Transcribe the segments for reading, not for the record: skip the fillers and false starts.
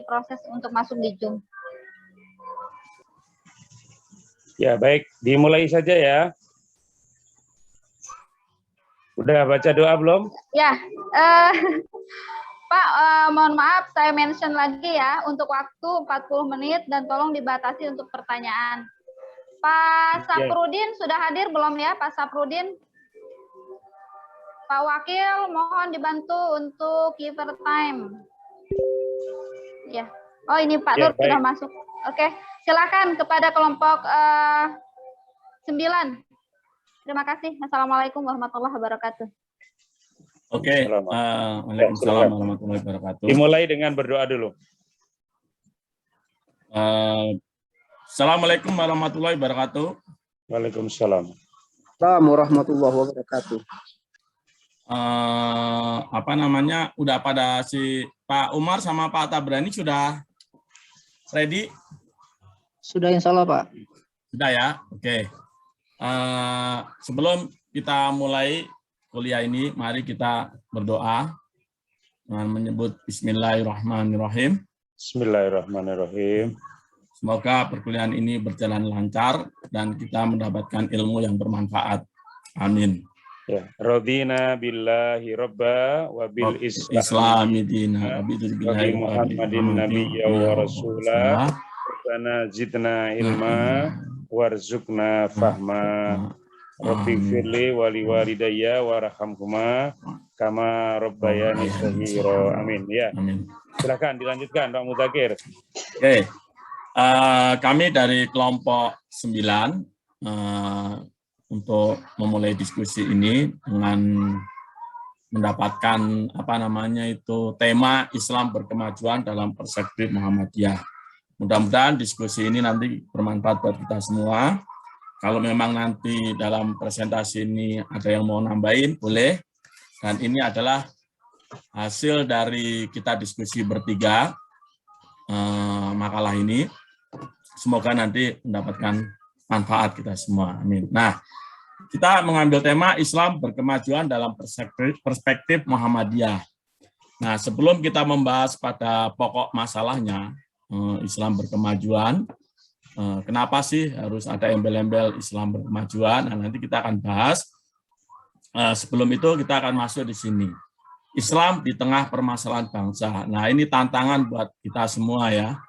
proses untuk masuk di Zoom. Ya, baik. Dimulai saja ya. Udah baca doa belum? Ya, Pak, mohon maaf saya mention lagi ya, untuk waktu 40 menit dan tolong dibatasi untuk pertanyaan. Pak Saprudin sudah hadir belum ya, Pak Saprudin? Pak Wakil, mohon dibantu untuk giver time. Ya, oh ini Pak Nur sudah masuk. Oke, silakan kepada kelompok 9. Terima kasih. Assalamualaikum warahmatullahi wabarakatuh. Oke, waalaikumsalam warahmatullahi wabarakatuh. Dimulai dengan berdoa dulu. Assalamualaikum warahmatullahi wabarakatuh. Waalaikumsalam. Assalamualaikum warahmatullahi wabarakatuh. Udah pada si Pak Umar sama Pak Tabrani sudah ready? Sudah insya Allah Pak. Sudah ya, oke. Sebelum kita mulai kuliah ini, mari kita berdoa dengan menyebut Bismillahirrahmanirrahim. Bismillahirrahmanirrahim. Semoga perkuliahan ini berjalan lancar dan kita mendapatkan ilmu yang bermanfaat. Amin. Ya, radina billahi rabba wa bil islami dina wa bi Muhammadin nabiyya wa rasulah. Rabbana zidna ilma warzuqna fahma. Rabbi firli wali walidayya warhamhuma kama rabbayani shaghira. Amin ya. Amin. Silakan dilanjutkan Pak Mudzakkir. Oke. Kami dari kelompok 9 untuk memulai diskusi ini dengan mendapatkan tema Islam berkemajuan dalam perspektif Muhammadiyah. Mudah-mudahan diskusi ini nanti bermanfaat buat kita semua. Kalau memang nanti dalam presentasi ini ada yang mau nambahin, boleh. Dan ini adalah hasil dari kita diskusi bertiga makalah ini. Semoga nanti mendapatkan manfaat kita semua. Amin. Nah, kita mengambil tema Islam berkemajuan dalam perspektif Muhammadiyah. Nah, sebelum kita membahas pada pokok masalahnya, Islam berkemajuan, kenapa sih harus ada embel-embel Islam berkemajuan? Nah, nanti kita akan bahas. Sebelum itu kita akan masuk di sini. Islam di tengah permasalahan bangsa. Nah, ini tantangan buat kita semua ya.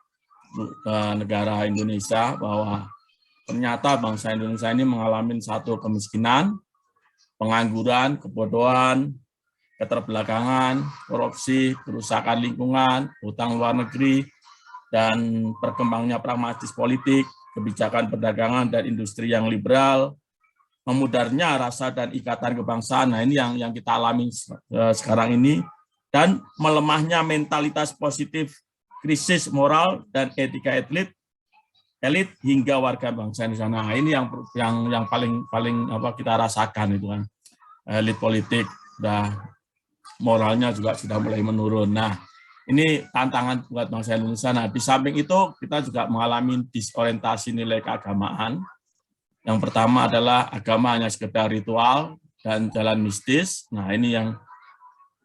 Negara Indonesia, bahwa ternyata bangsa Indonesia ini mengalami satu kemiskinan, pengangguran, kebodohan, keterbelakangan, korupsi, kerusakan lingkungan, utang luar negeri, dan berkembangnya pragmatis politik, kebijakan perdagangan dan industri yang liberal, memudarnya rasa dan ikatan kebangsaan. Nah, ini yang kita alami sekarang ini, dan melemahnya mentalitas positif, krisis moral dan etika elit hingga warga bangsa di sana. Nah, ini yang paling kita rasakan itu kan. Elit politik moralnya juga sudah mulai menurun. Nah, ini tantangan buat bangsa Indonesia. Nah, di samping itu kita juga mengalami disorientasi nilai keagamaan. Yang pertama adalah agama hanya sekedar ritual dan jalan mistis. Nah, ini yang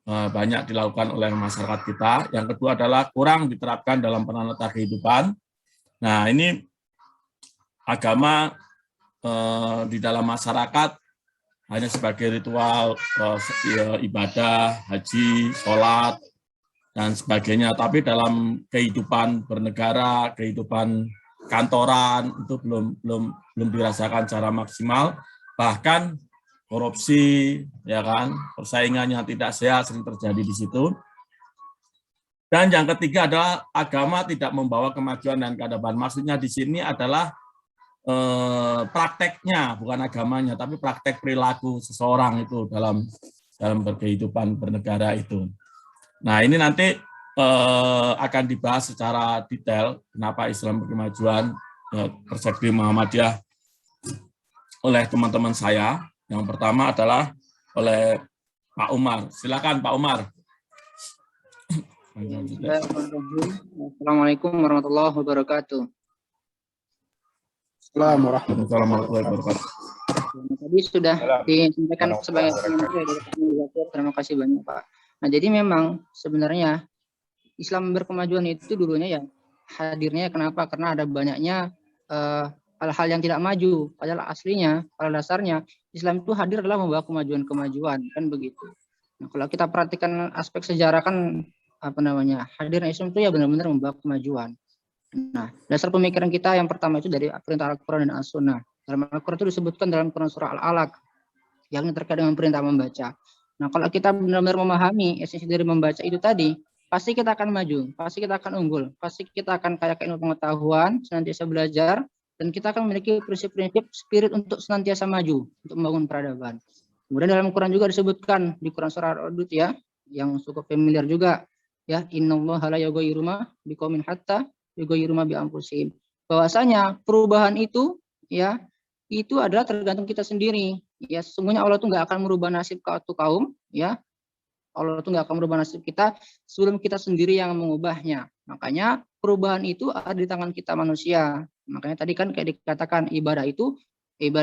banyak dilakukan oleh masyarakat kita. Yang kedua adalah kurang diterapkan dalam penata kehidupan. Nah, ini agama di dalam masyarakat hanya sebagai ritual ibadah, haji, sholat, dan sebagainya. Tapi dalam kehidupan bernegara, kehidupan kantoran itu belum dirasakan secara maksimal. Bahkan korupsi, ya kan, persaingan yang tidak sehat sering terjadi di situ. Dan yang ketiga adalah agama tidak membawa kemajuan dan keadaban. Maksudnya di sini adalah prakteknya, bukan agamanya, tapi praktek perilaku seseorang itu dalam berkehidupan bernegara itu. Nah, ini nanti akan dibahas secara detail kenapa Islam berkemajuan perspektif Muhammadiyah oleh teman-teman saya. Yang pertama adalah oleh Pak Umar. Silakan Pak Umar. Assalamualaikum warahmatullahi wabarakatuh. Assalamualaikum warahmatullahi wabarakatuh. Tadi sudah disampaikan sebagai terima kasih banyak Pak. Nah, jadi memang sebenarnya Islam berkemajuan itu dulunya ya hadirnya kenapa? Karena ada banyaknya hal-hal yang tidak maju. Padahal aslinya, pada dasarnya Islam itu hadir adalah membawa kemajuan-kemajuan, kan begitu. Nah, kalau kita perhatikan aspek sejarah kan apa namanya, hadirnya Islam itu ya benar-benar membawa kemajuan. Nah, dasar pemikiran kita yang pertama itu dari perintah Al-Quran dan As-Sunnah. Dalam Al-Quran itu disebutkan dalam Quran surah Al-Alaq yang terkait dengan perintah membaca. Nah, kalau kita benar-benar memahami esensi dari membaca itu tadi, pasti kita akan maju, pasti kita akan unggul, pasti kita akan kaya ilmu pengetahuan, senantiasa belajar, dan kita akan memiliki prinsip-prinsip spirit untuk senantiasa maju, untuk membangun peradaban. Kemudian dalam Quran juga disebutkan di Quran surah Al-Hud ya, yang cukup familiar juga, ya, innallaha la yughayyiru ma biqaumin hatta yughayyiru ma bi anfusihim. Bahwasanya perubahan itu ya itu adalah tergantung kita sendiri. Ya, sesungguhnya Allah tuh nggak akan merubah nasib suatu kaum, ya. Allah tuh nggak akan merubah nasib kita sebelum kita sendiri yang mengubahnya. Makanya perubahan itu ada di tangan kita manusia. Makanya tadi kan kayak dikatakan ibadah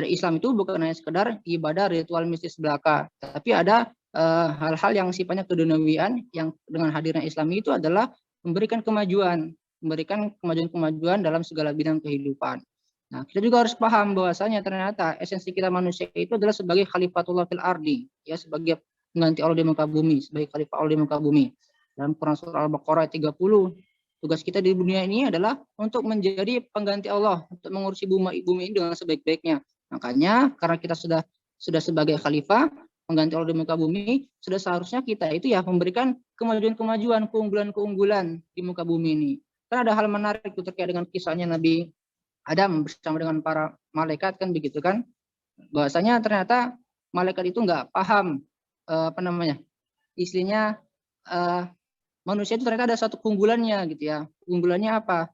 Islam itu bukan hanya sekedar ibadah ritual mistis belaka, tapi ada hal-hal yang sifatnya keduniawian yang dengan hadirnya Islam itu adalah memberikan kemajuan dalam segala bidang kehidupan. Nah, kita juga harus paham bahwasanya ternyata esensi kita manusia itu adalah sebagai khalifatullah fil ardi, ya, sebagai pengganti Allah di muka bumi, sebagai khalifah Allah di muka bumi. Dalam Quran surah Al-Baqarah 30, tugas kita di dunia ini adalah untuk menjadi pengganti Allah, untuk mengurusi bumi ini dengan sebaik-baiknya. Makanya karena kita sudah sebagai khalifah, pengganti Allah di muka bumi, sudah seharusnya kita itu ya memberikan kemajuan-kemajuan, keunggulan-keunggulan di muka bumi ini. Karena ada hal menarik itu terkait dengan kisahnya Nabi Adam bersama dengan para malaikat, kan begitu kan, bahwasanya ternyata malaikat itu nggak paham istilahnya manusia itu ternyata ada satu keunggulannya gitu ya. Keunggulannya apa?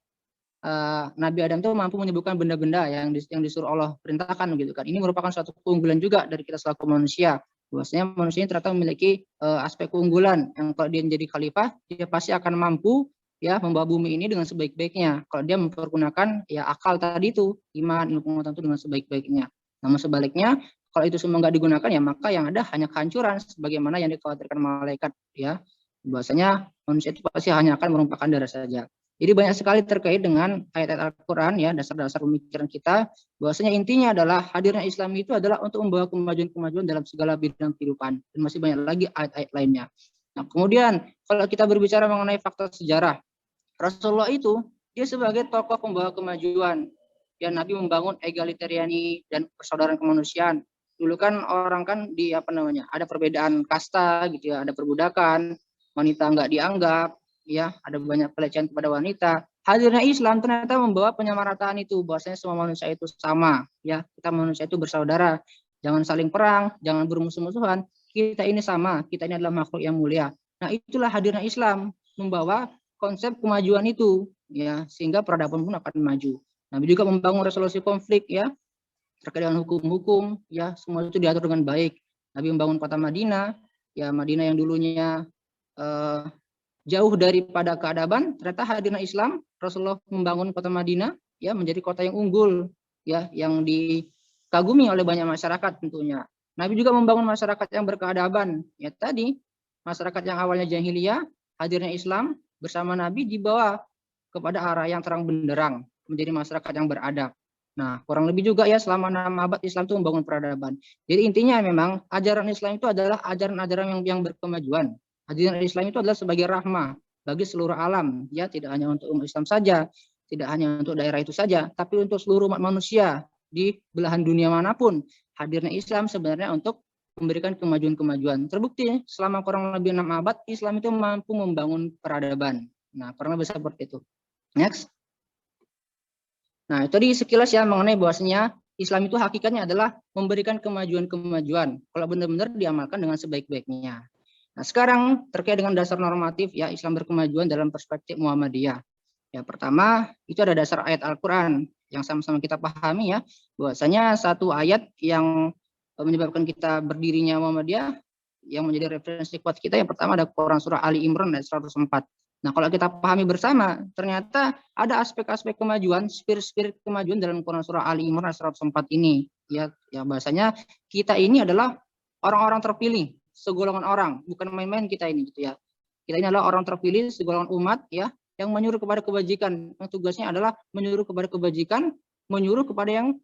Nabi Adam itu mampu menyebutkan benda-benda yang disuruh Allah perintahkan gitu kan. Ini merupakan suatu keunggulan juga dari kita selaku manusia. Bahwasanya manusia ini ternyata memiliki aspek keunggulan yang kalau dia menjadi khalifah, dia pasti akan mampu ya membawa bumi ini dengan sebaik-baiknya. Kalau dia mempergunakan ya akal tadi itu, iman, ilmu pengetahuan itu dengan sebaik-baiknya. Namun sebaliknya, kalau itu semua nggak digunakan ya maka yang ada hanya kehancuran sebagaimana yang dikhawatirkan malaikat ya. Bahwasanya manusia itu pasti hanya akan merupakan darah saja. Jadi banyak sekali terkait dengan ayat-ayat Al-Quran ya, dasar-dasar pemikiran kita, bahwasanya intinya adalah hadirnya Islam itu adalah untuk membawa kemajuan-kemajuan dalam segala bidang kehidupan, dan masih banyak lagi ayat-ayat lainnya. Nah, kemudian kalau kita berbicara mengenai fakta sejarah, Rasulullah itu dia sebagai tokoh pembawa kemajuan. Ya, Nabi membangun egalitariani dan persaudaraan kemanusiaan. Dulu kan orang kan ada perbedaan kasta gitu ya, ada perbudakan, wanita nggak dianggap, ya, ada banyak pelecehan kepada wanita. Hadirnya Islam ternyata membawa penyamarataan itu, bahwasanya semua manusia itu sama, ya, kita manusia itu bersaudara, jangan saling perang, jangan bermusuh-musuhan, kita ini sama, kita ini adalah makhluk yang mulia. Nah, itulah hadirnya Islam membawa konsep kemajuan itu, ya, sehingga peradaban pun akan maju. Nabi juga membangun resolusi konflik, ya, terkait dengan hukum-hukum, ya, semua itu diatur dengan baik. Nabi membangun kota Madinah, ya, Madinah yang dulunya jauh daripada keadaban, ternyata hadirnya Islam, Rasulullah membangun kota Madinah, ya, menjadi kota yang unggul, ya, yang dikagumi oleh banyak masyarakat tentunya. Nabi juga membangun masyarakat yang berkeadaban, ya, tadi masyarakat yang awalnya jahiliyah, hadirnya Islam bersama Nabi dibawa kepada arah yang terang benderang, menjadi masyarakat yang beradab. Nah, kurang lebih juga ya selama 6 abad Islam itu membangun peradaban. Jadi intinya memang ajaran Islam itu adalah ajaran-ajaran yang berkemajuan. Ajaran Islam itu adalah sebagai rahmah bagi seluruh alam, ya, tidak hanya untuk umat Islam saja, tidak hanya untuk daerah itu saja, tapi untuk seluruh umat manusia di belahan dunia manapun. Hadirnya Islam sebenarnya untuk memberikan kemajuan-kemajuan. Terbukti selama kurang lebih 6 abad Islam itu mampu membangun peradaban. Nah, kurang lebih seperti itu. Next. Nah, itu tadi sekilas ya mengenai bahwasanya Islam itu hakikatnya adalah memberikan kemajuan-kemajuan kalau benar-benar diamalkan dengan sebaik-baiknya. Nah, sekarang terkait dengan dasar normatif ya Islam berkemajuan dalam perspektif Muhammadiyah. Ya, pertama itu ada dasar ayat Al-Qur'an yang sama-sama kita pahami ya, bahwasanya satu ayat yang menyebabkan kita berdirinya Muhammadiyah yang menjadi referensi kuat kita, yang pertama ada Quran surah Ali Imran ayat 104. Nah, kalau kita pahami bersama, ternyata ada aspek-aspek kemajuan, spirit kemajuan dalam Quran surah Ali Imran ayat 104 ini. Ya bahasanya kita ini adalah orang-orang terpilih, segolongan orang, bukan main-main kita ini gitu ya. Kita ini adalah orang terpilih segolongan umat ya, yang menyuruh kepada kebajikan. Yang tugasnya adalah menyuruh kepada kebajikan, menyuruh kepada yang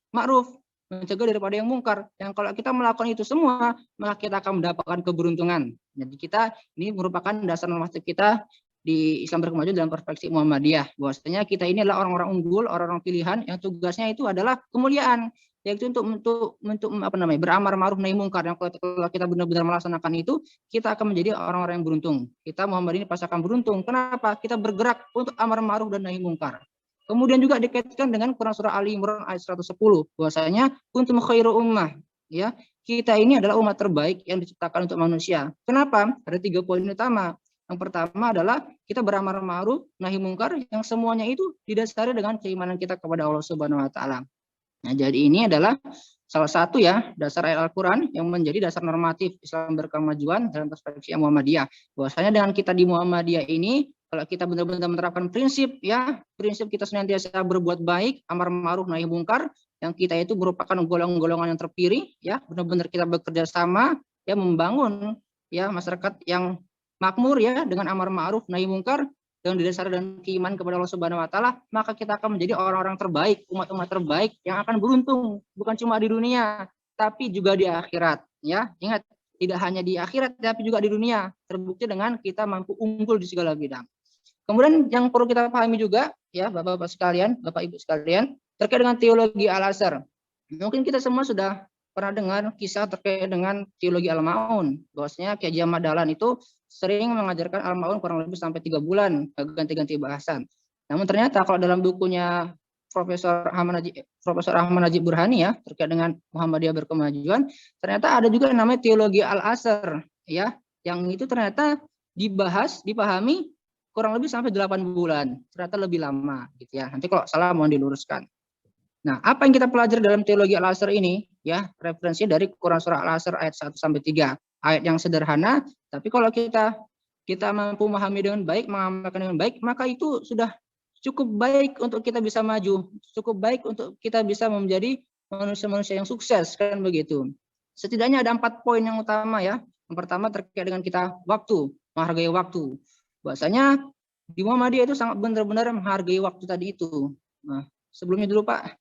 ma'ruf, mencegah daripada yang mungkar. Yang kalau kita melakukan itu semua, maka kita akan mendapatkan keberuntungan. Jadi kita ini merupakan dasar normatif kita di Islam berkemajuan dalam perspektif Muhammadiyah. Bahwasanya kita ini adalah orang-orang unggul, orang-orang pilihan yang tugasnya itu adalah kemuliaan, yaitu untuk apa namanya, beramar ma'ruf nahi mungkar. Yang kalau kita benar-benar melaksanakan itu, kita akan menjadi orang-orang yang beruntung. Kita Muhammad ini pasti akan beruntung. Kenapa? Kita bergerak untuk amar ma'ruf dan nahi mungkar. Kemudian juga dikaitkan dengan Quran surah Ali Imran ayat 110, bahwasanya kuntum khairu ummah, ya. Kita ini adalah umat terbaik yang diciptakan untuk manusia. Kenapa? Ada 3 poin utama. Yang pertama adalah kita beramar ma'ruf nahi mungkar yang semuanya itu didasari dengan keimanan kita kepada Allah Subhanahu wa taala. Nah, jadi ini adalah salah satu ya dasar ayat Al-Qur'an yang menjadi dasar normatif Islam berkemajuan dalam perspektif Muhammadiyah. Bahwasanya dengan kita di Muhammadiyah ini, kalau kita benar-benar menerapkan prinsip ya, prinsip kita senantiasa berbuat baik, amar ma'ruf nahi mungkar, yang kita itu merupakan golongan-golongan yang terpilih ya, benar-benar kita bekerja sama ya, membangun ya masyarakat yang makmur ya dengan amar ma'ruf nahi mungkar yang didasari dengan keimanan kepada Allah Subhanahu wa taala, maka kita akan menjadi orang-orang terbaik, umat-umat terbaik yang akan beruntung bukan cuma di dunia tapi juga di akhirat ya. Ingat, tidak hanya di akhirat tapi juga di dunia, terbukti dengan kita mampu unggul di segala bidang. Kemudian yang perlu kita pahami juga ya Bapak-bapak sekalian, Bapak Ibu sekalian, terkait dengan teologi Al-Azhar. Mungkin kita semua sudah pernah dengar kisah terkait dengan teologi Al-Ma'un, bahwasanya Kiai Haji Ahmad Dahlan itu sering mengajarkan Al-Ma'un kurang lebih sampai 3 bulan, ganti-ganti bahasan. Namun ternyata kalau dalam bukunya Profesor Ahmad Najib Burhani ya, terkait dengan Muhammadiyah berkemajuan, ternyata ada juga yang namanya teologi Al-Azhar ya, yang itu ternyata dibahas, dipahami kurang lebih sampai 8 bulan, ternyata lebih lama gitu ya. Nanti kalau salah mohon diluruskan. Nah, apa yang kita pelajari dalam teologi Al-Azhar ini ya, referensi dari Quran surah Al-Azhar ayat 1 sampai 3. Ayat yang sederhana, tapi kalau kita mampu memahami dengan baik, mengamalkan dengan baik, maka itu sudah cukup baik untuk kita bisa maju, cukup baik untuk kita bisa menjadi manusia-manusia yang sukses, kan begitu. Setidaknya ada 4 poin yang utama ya. Yang pertama terkait dengan kita waktu, menghargai waktu. Bahwasanya di Muhammadiyah itu sangat benar-benar menghargai waktu tadi itu. Nah, sebelumnya dulu Pak,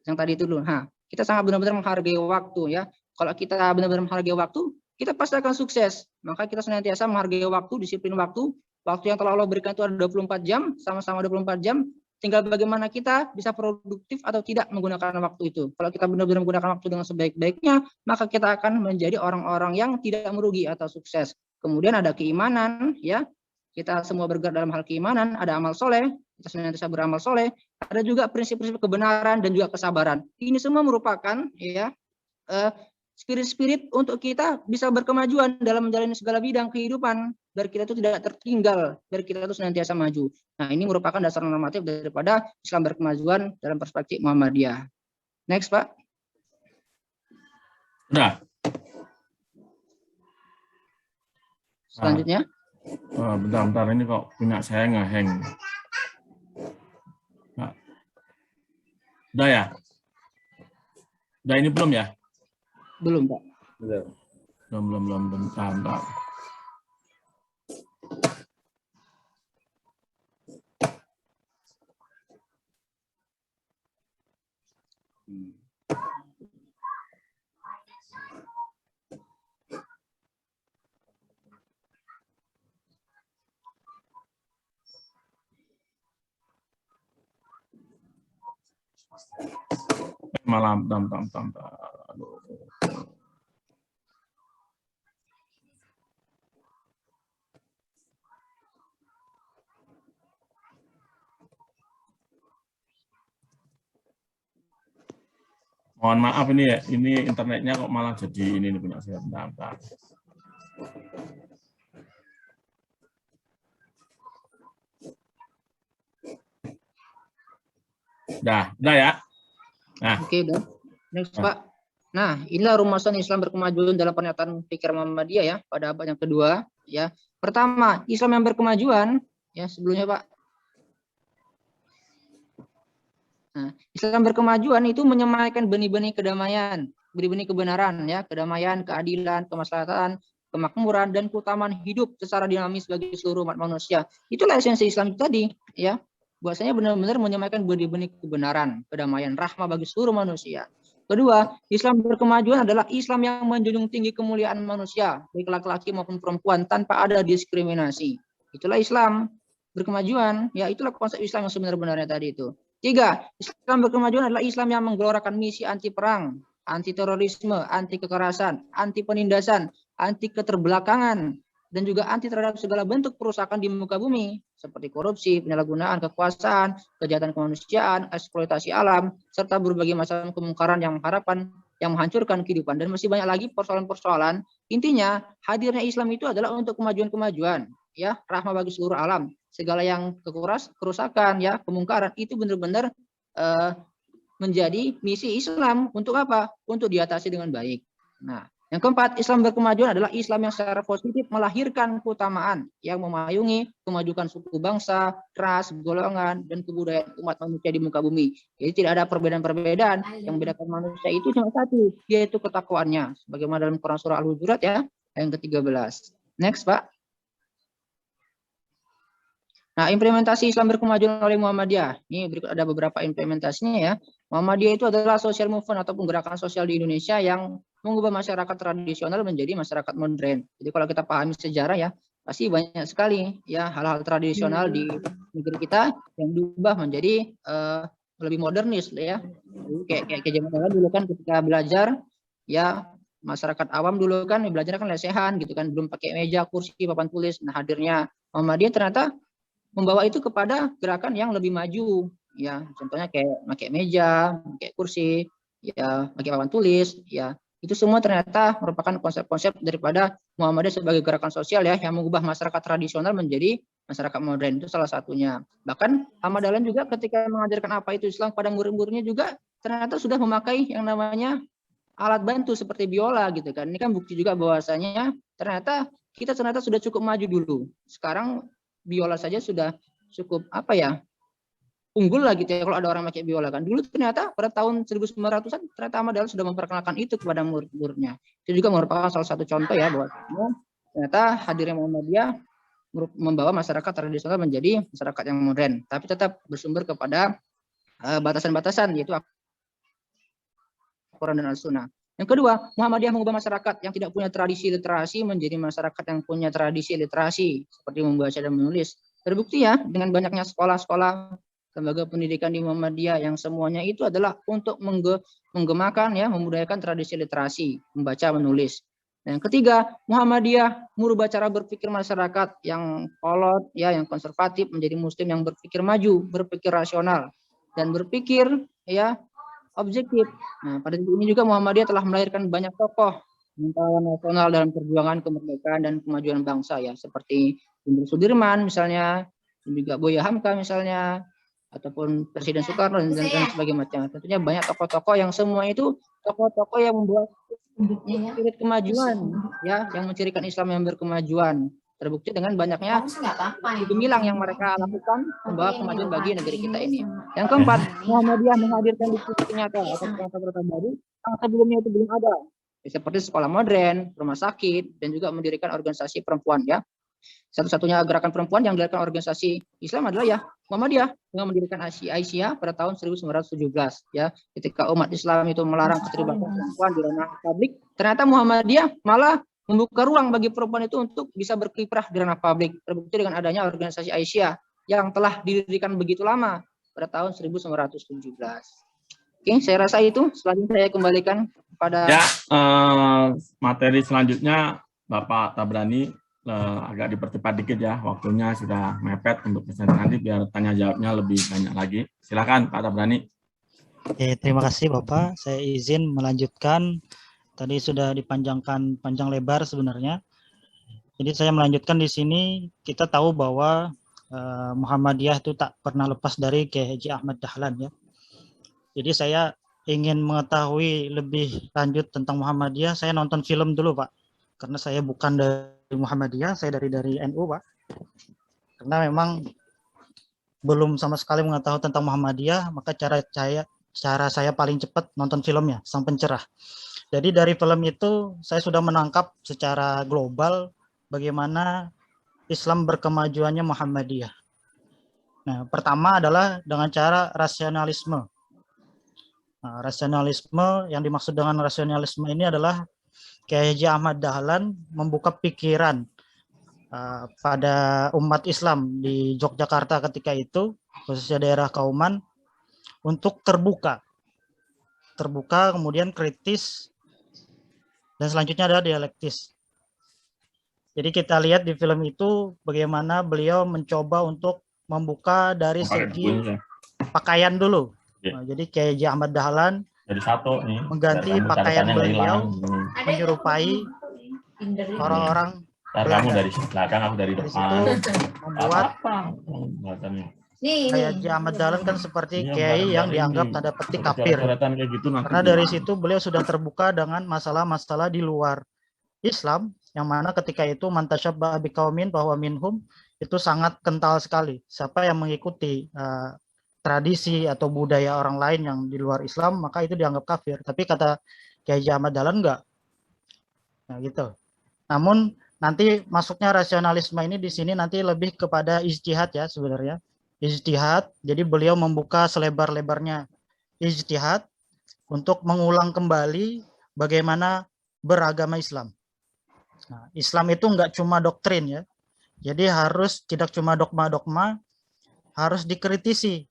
yang tadi itu dulu. Nah, kita sangat benar-benar menghargai waktu ya. Kalau kita benar-benar menghargai waktu, kita pasti akan sukses. Maka kita senantiasa menghargai waktu, disiplin waktu. Waktu yang telah Allah berikan itu ada 24 jam, sama-sama 24 jam. Tinggal bagaimana kita bisa produktif atau tidak menggunakan waktu itu. Kalau kita benar-benar menggunakan waktu dengan sebaik-baiknya, maka kita akan menjadi orang-orang yang tidak merugi atau sukses. Kemudian ada keimanan ya. Kita semua bergerak dalam hal keimanan, ada amal soleh, kita senantiasa beramal soleh, ada juga prinsip-prinsip kebenaran dan juga kesabaran. Ini semua merupakan ya spirit-spirit untuk kita bisa berkemajuan dalam menjalani segala bidang kehidupan, biar kita itu tidak tertinggal, biar kita itu senantiasa maju. Nah, ini merupakan dasar normatif daripada Islam berkemajuan dalam perspektif Muhammadiyah. Next, Pak. Udah. Selanjutnya. Bentar, ini kok punya saya nge-hang. Nah. Udah ya? Udah ini belum ya? Belum, Pak. Belum. Bentar. Malam, tam. Aduh. Mohon maaf ini ya, ini internetnya kok malah jadi ini punya saya. Bentar. Udah ya. Nah. Oke, udah. Next, Pak. Nah, inilah rumusan Islam berkemajuan dalam pernyataan pikir Muhammadiyah ya, pada abad yang kedua ya. Pertama, Islam yang berkemajuan ya, sebelumnya Pak. Nah, Islam berkemajuan itu menyemaikan benih-benih kedamaian, benih-benih kebenaran ya, kedamaian, keadilan, kemaslahatan, kemakmuran, dan keutamaan hidup secara dinamis bagi seluruh umat manusia. Itulah esensi Islam itu tadi, ya. Bahwasanya benar-benar menyampaikan benih-benih kebenaran, kedamaian, rahmah bagi seluruh manusia. Kedua, Islam berkemajuan adalah Islam yang menjunjung tinggi kemuliaan manusia, baik laki-laki maupun perempuan, tanpa ada diskriminasi. Itulah Islam berkemajuan, ya itulah konsep Islam yang sebenar-benarnya tadi itu. Tiga, Islam berkemajuan adalah Islam yang menggelorakan misi anti perang, anti terorisme, anti kekerasan, anti penindasan, anti keterbelakangan, dan juga anti terhadap segala bentuk perusakan di muka bumi, seperti korupsi, penyalahgunaan kekuasaan, kejahatan kemanusiaan, eksploitasi alam, serta berbagai macam kemungkaran yang menghancurkan kehidupan, dan masih banyak lagi persoalan-persoalan. Intinya, hadirnya Islam itu adalah untuk kemajuan-kemajuan, ya, rahmah bagi seluruh alam. Segala yang kerusakan, ya, kemungkaran itu benar-benar menjadi misi Islam untuk apa? Untuk diatasi dengan baik. Nah, yang keempat, Islam berkemajuan adalah Islam yang secara positif melahirkan keutamaan yang memayungi kemajuan suku bangsa, ras, golongan, dan kebudayaan umat manusia di muka bumi. Jadi tidak ada perbedaan-perbedaan. Yang membedakan manusia itu cuma satu, yaitu ketakwaannya. Sebagaimana dalam Quran surah Al-Hujurat, ya, ayat ke-13. Next, Pak. Nah, implementasi Islam berkemajuan oleh Muhammadiyah. Ini berikut ada beberapa implementasinya, ya. Muhammadiyah itu adalah social movement ataupun gerakan sosial di Indonesia yang mengubah masyarakat tradisional menjadi masyarakat modern. Jadi kalau kita pahami sejarah, ya, pasti banyak sekali, ya, hal-hal tradisional di negeri kita yang diubah menjadi lebih modernis, ya. Kayak zaman dulu kan ketika belajar, ya, masyarakat awam dulu kan belajar kan lesehan gitu kan, belum pakai meja, kursi, papan tulis. Nah, hadirnya Muhammadiyah ternyata membawa itu kepada gerakan yang lebih maju, ya, contohnya kayak pakai meja, pakai kursi, ya, pakai papan tulis, ya, itu semua ternyata merupakan konsep-konsep daripada Muhammadiyah sebagai gerakan sosial, ya, yang mengubah masyarakat tradisional menjadi masyarakat modern. Itu salah satunya. Bahkan Ahmad Dahlan juga ketika mengajarkan apa itu Islam pada murid-muridnya juga ternyata sudah memakai yang namanya alat bantu seperti biola gitu kan. Ini kan bukti juga bahwasanya ternyata kita ternyata sudah cukup maju dulu. Sekarang biola saja sudah cukup apa ya, unggul lah gitu ya kalau ada orang pakai biola kan. Dulu ternyata pada tahun 1900-an ternyata Ahmad Dahlan sudah memperkenalkan itu kepada murid-muridnya. Itu juga merupakan salah satu contoh, ya, bahwa ternyata hadirnya Muhammadiyah membawa masyarakat tradisional menjadi masyarakat yang modern, tapi tetap bersumber kepada batasan-batasan, yaitu Al-Quran dan Al-Sunnah. Yang kedua, Muhammadiyah mengubah masyarakat yang tidak punya tradisi literasi menjadi masyarakat yang punya tradisi literasi, seperti membaca dan menulis. Terbukti, ya, dengan banyaknya sekolah-sekolah, lembaga pendidikan di Muhammadiyah yang semuanya itu adalah untuk menggemakan, ya, memudayakan tradisi literasi, membaca, menulis. Dan yang ketiga, Muhammadiyah merubah cara berpikir masyarakat yang kolot, ya, yang konservatif menjadi muslim yang berpikir maju, berpikir rasional, dan berpikir, ya, objektif. Nah, pada titik ini juga Muhammadiyah telah melahirkan banyak tokoh pahlawan nasional dalam perjuangan kemerdekaan dan kemajuan bangsa, ya, seperti Jenderal Sudirman misalnya, dan juga Buya Hamka misalnya, ataupun Presiden Soekarno dan sebagainya macam. Tentunya banyak tokoh-tokoh yang semua itu tokoh-tokoh yang membuat spirit kemajuan, ya, yang mencirikan Islam yang berkemajuan. Terbukti dengan banyaknya gemilang yang mereka lakukan membawa kemajuan bagi negeri kita ini. Yang keempat, Muhammadiyah menghadirkan diskusi nyata atau kata-kata baru yang sebelumnya itu belum ada, seperti sekolah modern, rumah sakit, dan juga mendirikan organisasi perempuan, ya. Satu-satunya gerakan perempuan yang didirikan organisasi Islam adalah, ya, Muhammadiyah dengan mendirikan Aisyah pada tahun 1917, ya. Ketika umat Islam itu melarang keterlibatan perempuan di ranah publik, ternyata Muhammadiyah malah membuka ruang bagi perempuan itu untuk bisa berkiprah di ranah publik. Terbukti dengan adanya organisasi Aisyah yang telah didirikan begitu lama pada tahun 1917. Oke, saya rasa itu. Selanjutnya saya kembalikan kepada materi selanjutnya Bapak Tabrani. Agak dipercepat dikit, ya, waktunya sudah mepet untuk presentasi nanti biar tanya jawabnya lebih banyak lagi. Silakan Pak Tabrani. Oke, terima kasih Bapak. Saya izin melanjutkan. Tadi sudah dipanjangkan panjang lebar sebenarnya. Jadi saya melanjutkan di sini. Kita tahu bahwa Muhammadiyah itu tak pernah lepas dari Kiai Haji Ahmad Dahlan, ya. Jadi saya ingin mengetahui lebih lanjut tentang Muhammadiyah. Saya nonton film dulu, Pak. Karena saya bukan dari Muhammadiyah, saya dari NU, Pak. Karena memang belum sama sekali mengetahui tentang Muhammadiyah, maka cara saya paling cepat nonton filmnya, Sang Pencerah. Jadi dari film itu saya sudah menangkap secara global bagaimana Islam berkemajuannya Muhammadiyah. Nah, pertama adalah dengan cara rasionalisme. Nah, rasionalisme, yang dimaksud dengan rasionalisme ini adalah Kiai Haji Ahmad Dahlan membuka pikiran pada umat Islam di Yogyakarta ketika itu, khususnya daerah Kauman, untuk terbuka, kemudian kritis, dan selanjutnya adalah dialektis. Jadi kita lihat di film itu bagaimana beliau mencoba untuk membuka dari segi pakaian dulu. Nah, jadi Kiai Haji Ahmad Dahlan Jadi satu nih, mengganti pakaian beliau menyerupai orang-orang kamu dari belakang, aku dari depan. Membuat Kiai Haji Ahmad Dahlan kan seperti kiai yang dianggap tanda petik kafir. Karena dari situ beliau sudah terbuka dengan masalah-masalah di luar Islam, yang mana ketika itu mantasyabbaha biqaumin bahwa minhum itu sangat kental sekali. Siapa yang mengikuti tradisi atau budaya orang lain yang di luar Islam, maka itu dianggap kafir. Tapi kata Kiai Haji Ahmad Dahlan enggak. Nah, gitu. Namun nanti masuknya rasionalisme ini di sini nanti lebih kepada ijtihad ya sebenarnya. Ijtihad, jadi beliau membuka selebar-lebarnya ijtihad untuk mengulang kembali bagaimana beragama Islam. Nah, Islam itu enggak cuma doktrin ya. Jadi harus tidak cuma dogma-dogma, harus dikritisi.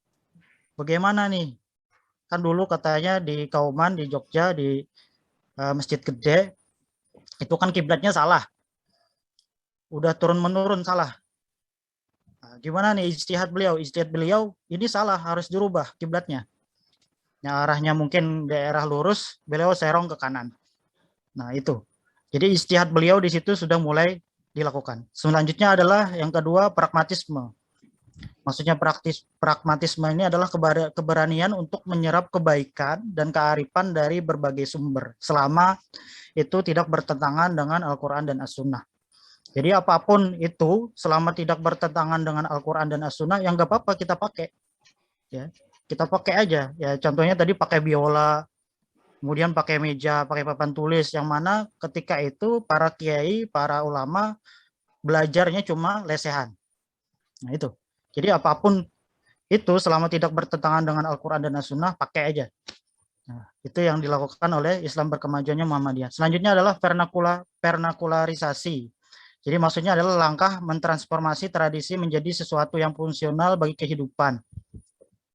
Bagaimana nih? Kan dulu katanya di Kauman, di Jogja, di Masjid Gede, itu kan kiblatnya salah. Udah turun-menurun salah. Nah, gimana nih ijtihad beliau? Ijtihad beliau ini salah, harus dirubah kiblatnya. Yang arahnya mungkin daerah lurus, beliau serong ke kanan. Nah, itu. Jadi ijtihad beliau di situ sudah mulai dilakukan. Selanjutnya adalah yang kedua, pragmatisme. Maksudnya pragmatisme ini adalah keberanian untuk menyerap kebaikan dan kearifan dari berbagai sumber selama itu tidak bertentangan dengan Al-Quran dan As-Sunnah. Jadi apapun itu selama tidak bertentangan dengan Al-Quran dan As-Sunnah, yang nggak apa-apa kita pakai. Ya, kita pakai aja. Ya, contohnya tadi pakai biola, kemudian pakai meja, pakai papan tulis, yang mana ketika itu para kiai, para ulama belajarnya cuma lesehan. Nah, itu. Jadi apapun itu selama tidak bertentangan dengan Al-Quran dan As-Sunnah, pakai aja. Nah, itu yang dilakukan oleh Islam berkemajuannya Muhammadiyah. Selanjutnya adalah vernakularisasi. Jadi maksudnya adalah langkah mentransformasi tradisi menjadi sesuatu yang fungsional bagi kehidupan.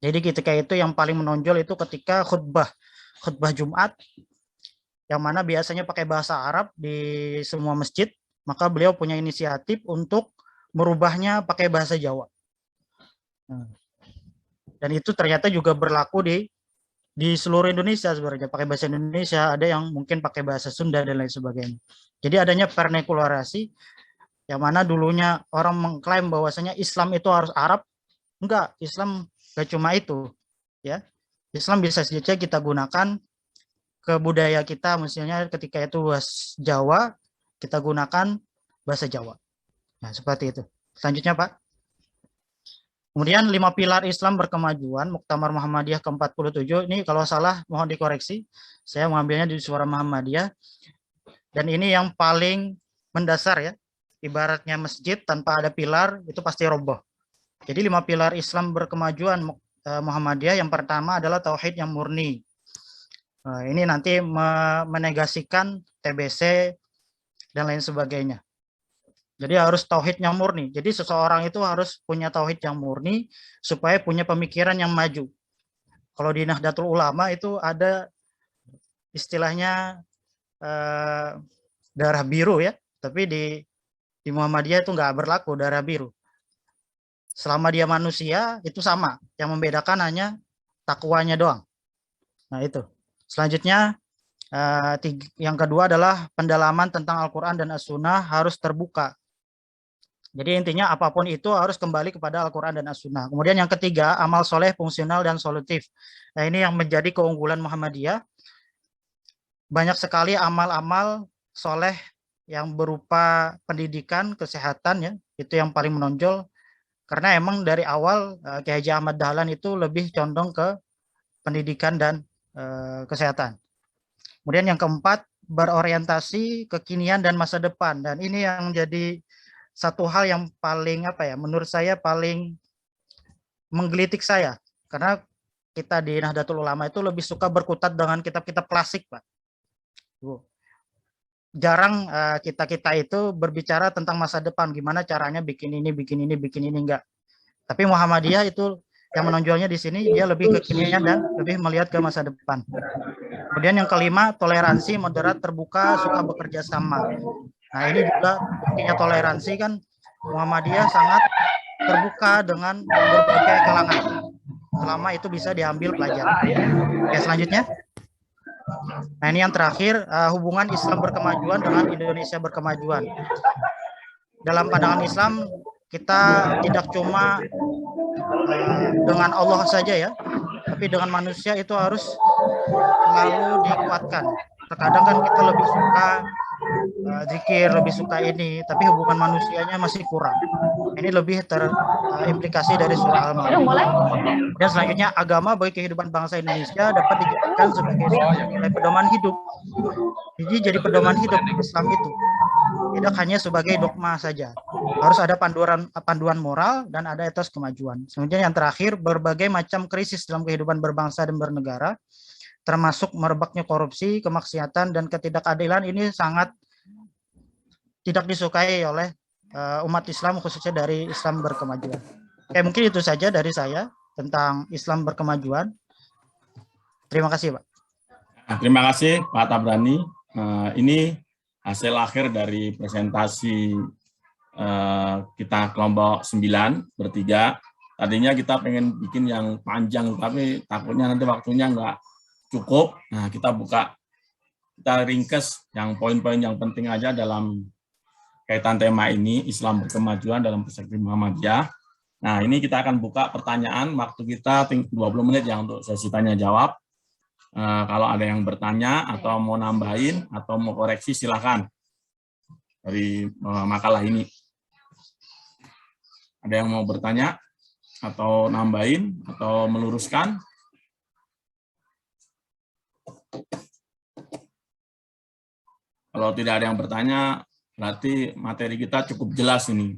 Jadi ketika itu yang paling menonjol itu ketika khutbah Jumat, yang mana biasanya pakai bahasa Arab di semua masjid, maka beliau punya inisiatif untuk merubahnya pakai bahasa Jawa. Dan itu ternyata juga berlaku di seluruh Indonesia sebenarnya, pakai bahasa Indonesia, ada yang mungkin pakai bahasa Sunda dan lain sebagainya. Jadi adanya vernakularisasi, yang mana dulunya orang mengklaim bahwasanya Islam itu harus Arab. Enggak, Islam enggak cuma itu, ya. Islam bisa saja kita gunakan ke budaya kita, misalnya ketika itu bahasa Jawa, kita gunakan bahasa Jawa. Nah, seperti itu. Selanjutnya, Pak. Kemudian 5 pilar Islam berkemajuan, Muktamar Muhammadiyah ke-47, ini kalau salah mohon dikoreksi, saya mengambilnya di Suara Muhammadiyah, dan ini yang paling mendasar ya, ibaratnya masjid tanpa ada pilar, itu pasti roboh. Jadi 5 pilar Islam berkemajuan Muhammadiyah, yang pertama adalah Tauhid yang murni. Ini nanti menegasikan TBC dan lain sebagainya. Jadi harus tauhid yang murni. Jadi seseorang itu harus punya tauhid yang murni supaya punya pemikiran yang maju. Kalau di Nahdlatul Ulama itu ada istilahnya darah biru ya, tapi di Muhammadiyah itu nggak berlaku darah biru. Selama dia manusia itu sama, yang membedakan hanya takwanya doang. Nah itu. Selanjutnya yang kedua adalah pendalaman tentang Al-Quran dan As-Sunnah harus terbuka. Jadi intinya apapun itu harus kembali kepada Al-Quran dan As-Sunnah. Kemudian yang ketiga, amal soleh, fungsional, dan solutif. Nah ini yang menjadi keunggulan Muhammadiyah. Banyak sekali amal-amal soleh yang berupa pendidikan, kesehatan, ya itu yang paling menonjol. Karena emang dari awal Kiai Haji Ahmad Dahlan itu lebih condong ke pendidikan dan kesehatan. Kemudian yang keempat, berorientasi kekinian dan masa depan. Dan ini yang jadi satu hal yang paling menurut saya paling menggelitik saya, karena kita di Nahdlatul Ulama itu lebih suka berkutat dengan kitab-kitab klasik, Pak. Jarang kita itu berbicara tentang masa depan, gimana caranya bikin ini, enggak. Tapi Muhammadiyah itu yang menonjolnya di sini, dia lebih kekinian dan lebih melihat ke masa depan. Kemudian yang kelima, toleransi, moderat, terbuka, suka bekerja sama. Nah, ini juga buktinya toleransi kan, Muhammadiyah sangat terbuka dengan berbagai kalangan, selama itu bisa diambil pelajaran. Oke, selanjutnya. Nah, ini yang terakhir, hubungan Islam berkemajuan dengan Indonesia berkemajuan. Dalam pandangan Islam, kita tidak cuma dengan Allah saja ya, tapi dengan manusia itu harus selalu dikuatkan. Terkadang kan kita lebih suka zikir, lebih suka ini, tapi hubungan manusianya masih kurang. Ini lebih terimplikasi dari surah Al-Maidah. Dan selanjutnya, agama bagi kehidupan bangsa Indonesia dapat dijadikan sebagai nilai pedoman hidup. Jadi pedoman hidup Islam itu tidak hanya sebagai dogma saja. Harus ada panduan moral dan ada etos kemajuan. Selanjutnya yang terakhir, berbagai macam krisis dalam kehidupan berbangsa dan bernegara, termasuk merebaknya korupsi, kemaksiatan, dan ketidakadilan ini sangat tidak disukai oleh umat Islam, khususnya dari Islam berkemajuan. Oke, mungkin itu saja dari saya tentang Islam berkemajuan. Terima kasih, Pak. Terima kasih, Pak Tabrani. Ini hasil akhir dari presentasi kita kelompok 9 bertiga. Tadinya kita pengen bikin yang panjang, tapi takutnya nanti waktunya nggak cukup. Nah, kita ringkes yang poin-poin yang penting aja dalam kaitan tema ini, Islam berkemajuan dalam perspektif Muhammadiyah. Nah, ini kita akan buka pertanyaan, waktu kita 20 menit ya untuk sesi tanya jawab. Kalau ada yang bertanya atau mau nambahin atau mau koreksi, silakan dari makalah ini. Ada yang mau bertanya atau nambahin atau meluruskan? Kalau tidak ada yang bertanya, berarti materi kita cukup jelas ini.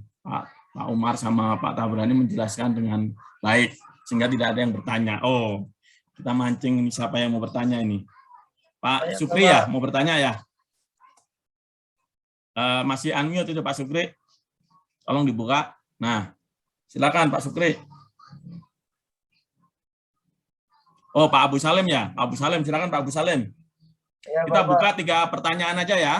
Pak Umar sama Pak Tabrani menjelaskan dengan baik, sehingga tidak ada yang bertanya. Oh, kita mancing ini siapa yang mau bertanya ini. Pak Sukri ya, mau bertanya ya? Masih unmute itu Pak Sukri. Tolong dibuka. Nah, silakan Pak Sukri. Oh, Pak Abu Salim ya? Pak Abu Salim, silakan Pak Abu Salim. Kita buka 3 pertanyaan aja ya.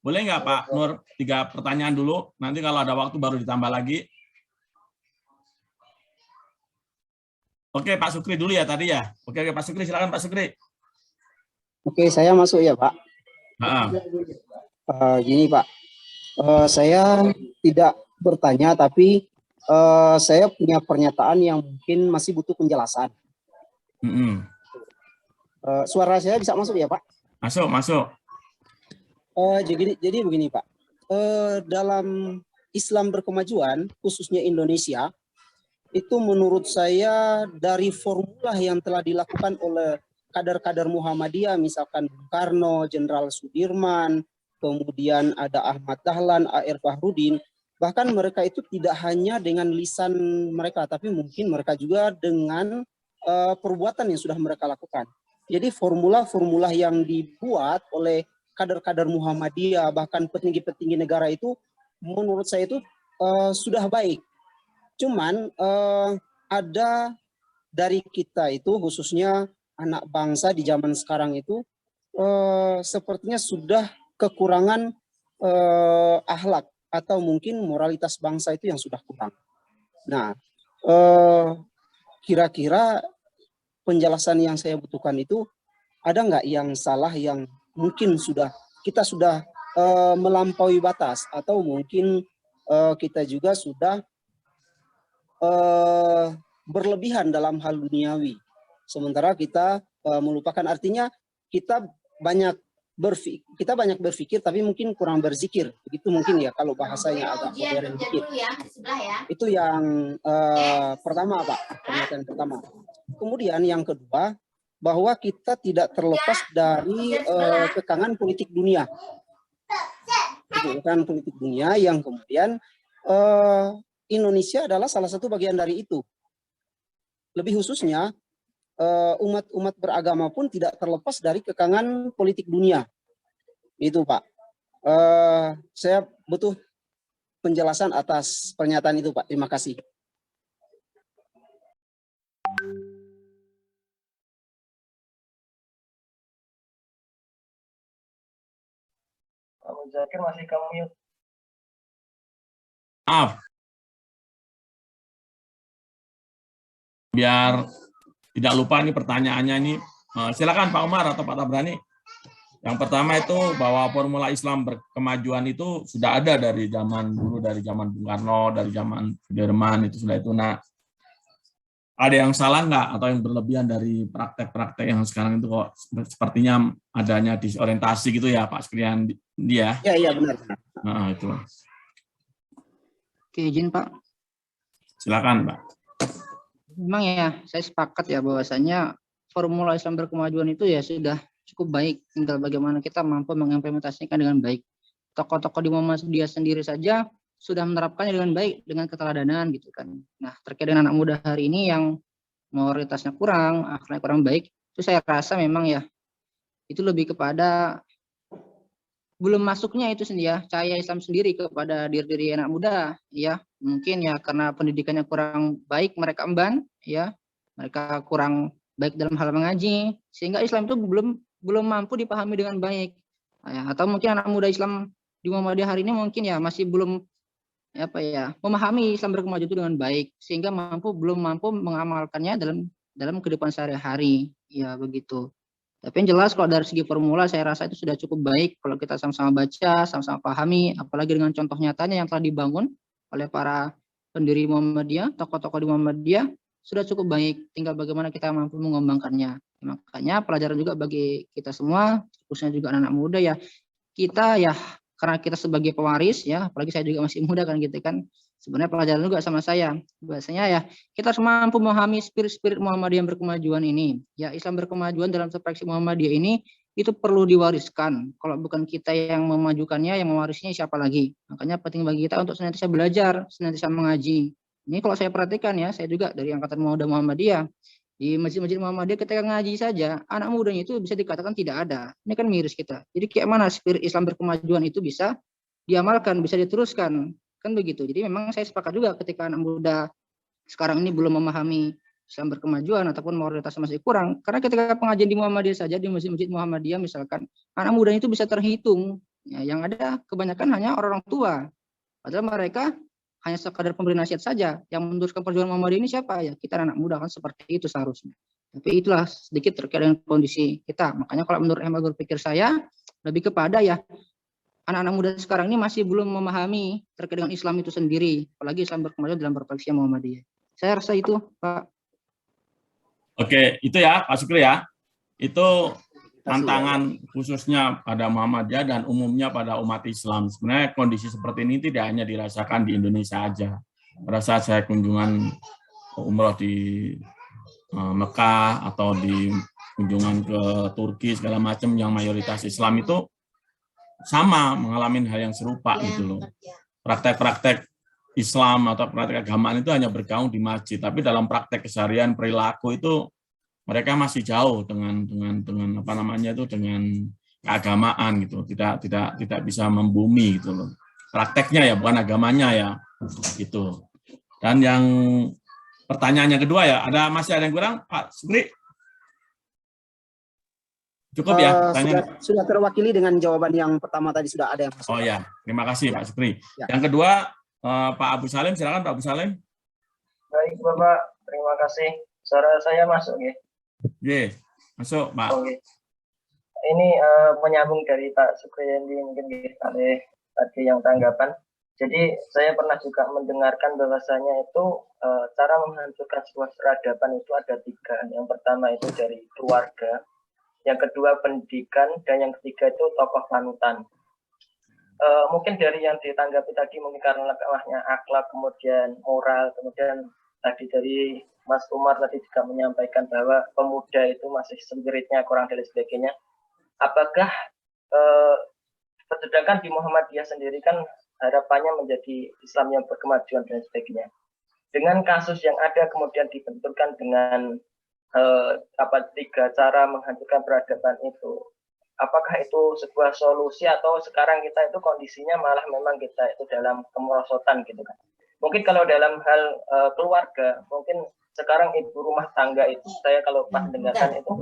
Boleh nggak Pak Nur 3 pertanyaan dulu? Nanti kalau ada waktu baru ditambah lagi. Oke, Pak Sukri dulu ya tadi ya. Oke, Pak Sukri, silakan Pak Sukri. Oke, saya masuk ya Pak. Gini Pak, saya tidak bertanya, tapi saya punya pernyataan yang mungkin masih butuh penjelasan. Suara saya bisa masuk ya Pak? Masuk. Jadi begini Pak, dalam Islam berkemajuan, khususnya Indonesia, itu menurut saya dari formula yang telah dilakukan oleh kader-kader Muhammadiyah, misalkan Bung Karno, Jenderal Sudirman, kemudian ada Ahmad Dahlan, A.R. Fahrudin, bahkan mereka itu tidak hanya dengan lisan mereka, tapi mungkin mereka juga dengan perbuatan yang sudah mereka lakukan. Jadi formula-formula yang dibuat oleh kader-kader Muhammadiyah, bahkan petinggi-petinggi negara itu, menurut saya itu sudah baik. Cuman ada dari kita itu, khususnya anak bangsa di zaman sekarang itu, sepertinya sudah kekurangan akhlak atau mungkin moralitas bangsa itu yang sudah kurang. Nah, kira-kira penjelasan yang saya butuhkan itu ada nggak yang salah, yang mungkin kita sudah melampaui batas, atau mungkin kita juga sudah berlebihan dalam hal duniawi, sementara kita melupakan, artinya kita banyak berpikir tapi mungkin kurang berzikir, begitu mungkin ya kalau bahasanya agak modern dikit. Itu yang pertama Pak, pernyataan pertama. Kemudian yang kedua, bahwa kita tidak terlepas dari kekangan politik dunia. Kekangan politik dunia yang kemudian Indonesia adalah salah satu bagian dari itu. Lebih khususnya umat-umat beragama pun tidak terlepas dari kekangan politik dunia. Itu Pak. Saya butuh penjelasan atas pernyataan itu Pak. Terima kasih. Pak Muzakir masih kamu mute. Maaf. Biar tidak lupa ini pertanyaannya ini, silakan Pak Umar atau Pak Tabrani. Yang pertama itu bahwa formula Islam berkemajuan itu sudah ada dari zaman dulu, dari zaman Bung Karno, dari zaman Sudirman, itu sudah itu. Nah, ada yang salah nggak atau yang berlebihan dari praktek-praktek yang sekarang itu kok sepertinya adanya disorientasi gitu ya Pak Skrian dia? Iya benar. Nah, itu. Oke, izin Pak. Silakan Pak. Memang ya, saya sepakat ya bahwasanya formula Islam berkemajuan itu ya sudah cukup baik. Tinggal bagaimana kita mampu mengimplementasikan dengan baik. Tokoh-tokoh di Muhammadiyah sendiri saja sudah menerapkannya dengan baik, dengan keteladanan gitu kan. Nah, terkait dengan anak muda hari ini yang moralitasnya kurang, akhlaknya kurang baik, itu saya rasa memang ya itu lebih kepada belum masuknya itu sendiri ya, cahaya Islam sendiri kepada diri anak muda ya. Mungkin ya karena pendidikannya kurang baik, mereka emban ya, mereka kurang baik dalam hal mengaji, sehingga Islam itu belum mampu dipahami dengan baik ya. Atau mungkin anak muda Islam di Muhammadiyah hari ini mungkin ya masih belum memahami Islam berkemajuan itu dengan baik, sehingga belum mampu mengamalkannya dalam kehidupan sehari-hari ya, begitu. Tapi yang jelas kalau dari segi formula saya rasa itu sudah cukup baik kalau kita sama-sama baca, sama-sama pahami, apalagi dengan contoh nyatanya yang telah dibangun oleh para pendiri Muhammadiyah, tokoh-tokoh di Muhammadiyah, sudah cukup baik. Tinggal bagaimana kita mampu mengembangkannya. Makanya pelajaran juga bagi kita semua, khususnya juga anak-anak muda ya, kita ya karena kita sebagai pewaris ya, apalagi saya juga masih muda kan gitu kan, sebenarnya pelajaran juga sama saya. Biasanya ya kita harus mampu memahami spirit Muhammadiyah yang berkemajuan ini. Ya, Islam berkemajuan dalam perspektif Muhammadiyah ini itu perlu diwariskan. Kalau bukan kita yang memajukannya, yang mewarisnya siapa lagi? Makanya penting bagi kita untuk senantiasa belajar, senantiasa mengaji. Ini kalau saya perhatikan ya, saya juga dari Angkatan Muda Muhammadiyah. Di masjid-masjid Muhammadiyah ketika ngaji saja, anak mudanya itu bisa dikatakan tidak ada. Ini kan miris kita. Jadi kayak mana spirit Islam berkemajuan itu bisa diamalkan, bisa diteruskan. Kan begitu. Jadi memang saya sepakat juga ketika anak muda sekarang ini belum memahami Islam berkemajuan ataupun moralitas masih kurang. Karena ketika pengajian di Muhammadiyah saja, di masjid-masjid Muhammadiyah misalkan, anak mudanya itu bisa terhitung. Ya, yang ada kebanyakan hanya orang tua. Padahal mereka hanya sekadar pemberi nasihat saja. Yang meneruskan perjuangan Muhammadiyah ini siapa? Ya kita anak muda kan seperti itu seharusnya. Tapi itulah sedikit terkait dengan kondisi kita. Makanya kalau menurut hemat berpikir saya, lebih kepada ya anak-anak muda sekarang ini masih belum memahami terkait dengan Islam itu sendiri, apalagi Islam berkemajuan dalam perspektif Muhammadiyah. Saya rasa itu, Pak. Oke, itu ya Pak Sukri ya. Itu tantangan khususnya pada Muhammadiyah dan umumnya pada umat Islam. Sebenarnya kondisi seperti ini tidak hanya dirasakan di Indonesia aja. Pada saat saya kunjungan umroh di Mekah atau di kunjungan ke Turki segala macam yang mayoritas Islam itu sama mengalami hal yang serupa gitu loh. Praktek-praktek Islam atau praktek keagamaan itu hanya bergaung di masjid, tapi dalam praktek keseharian perilaku itu mereka masih jauh dengan apa namanya itu dengan keagamaan gitu, tidak bisa membumi gitu loh. Prakteknya ya bukan agamanya ya gitu. Dan yang pertanyaannya kedua ya, masih ada yang kurang Pak Sukri? Cukup ya pertanyaan. Sudah terwakili dengan jawaban yang pertama tadi, sudah ada yang masuk. Oh ya, terima kasih Pak Sukri. Ya. Yang kedua Pak Abu Salim, silakan Pak Abu Salim. Baik Bapak, terima kasih. Suara saya masuk ya? Oke, masuk Pak. Oke. Ini menyambung dari Pak Sukriyandi mungkin tadi yang tanggapan. Jadi saya pernah juga mendengarkan bahwasanya itu cara menghancurkan sebuah peradaban itu ada 3. Yang pertama itu dari keluarga, yang kedua pendidikan, dan yang ketiga itu tokoh panutan. Mungkin dari yang ditanggapi tadi mungkin karena lemahnya akhlak, kemudian moral, kemudian tadi dari Mas Umar tadi juga menyampaikan bahwa pemuda itu masih spiritnya kurang dan sebagainya. Apakah sedangkan di Muhammadiyah sendiri kan harapannya menjadi Islam yang berkemajuan dan sebagainya. Dengan kasus yang ada kemudian dibenturkan dengan 3 cara menghancurkan peradaban itu, apakah itu sebuah solusi atau sekarang kita itu kondisinya malah memang kita itu dalam kemerosotan gitu kan? Mungkin kalau dalam hal keluarga, mungkin sekarang ibu rumah tangga itu, saya kalau pas mendengarkan itu,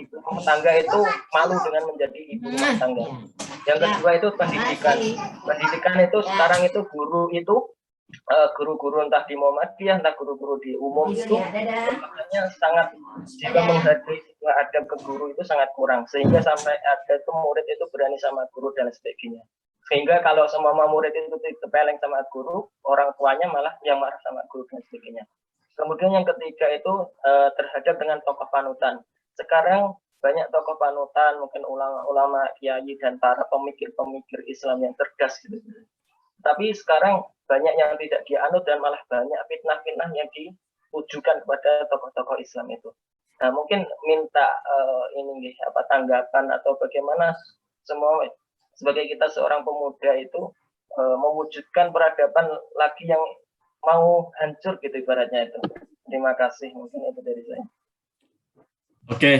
ibu rumah tangga itu malu dengan menjadi ibu rumah tangga. Yang kedua itu pendidikan. Pendidikan itu sekarang itu guru itu, guru-guru entah di Muhammadiyah, entah guru-guru di umum itu, makanya sangat jika menghargai adab ke guru itu sangat kurang, sehingga sampai ada itu murid itu berani sama guru dan sebagainya. Sehingga kalau semua murid itu ditepeleng sama guru, orang tuanya malah yang marah sama guru dan sebagainya. Kemudian yang ketiga itu terhadap dengan tokoh panutan. Sekarang banyak tokoh panutan, mungkin ulama, kiai, dan para pemikir-pemikir Islam yang cerdas gitu. Tapi sekarang banyak yang tidak dianut dan malah banyak fitnah-fitnah yang ditujukan kepada tokoh-tokoh Islam itu. Nah, mungkin minta tanggapan atau bagaimana semua sebagai kita seorang pemuda itu mewujudkan peradaban lagi yang mau hancur gitu ibaratnya itu. Terima kasih, mungkin itu dari saya. Oke,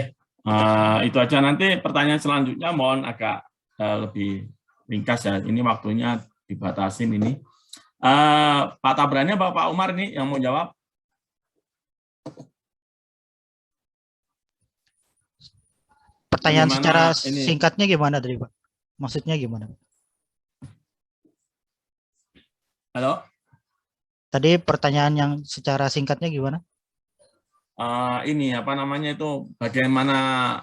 itu aja. Nanti pertanyaan selanjutnya mohon agak lebih ringkas ya. Ini waktunya dibatasin ini. Pak Tabrani, Pak Umar nih yang mau jawab. Pertanyaan Gimana secara ini? singkatnya gimana tadi, Pak? Maksudnya gimana? Halo? Tadi pertanyaan yang secara singkatnya gimana? Ini apa namanya itu, bagaimana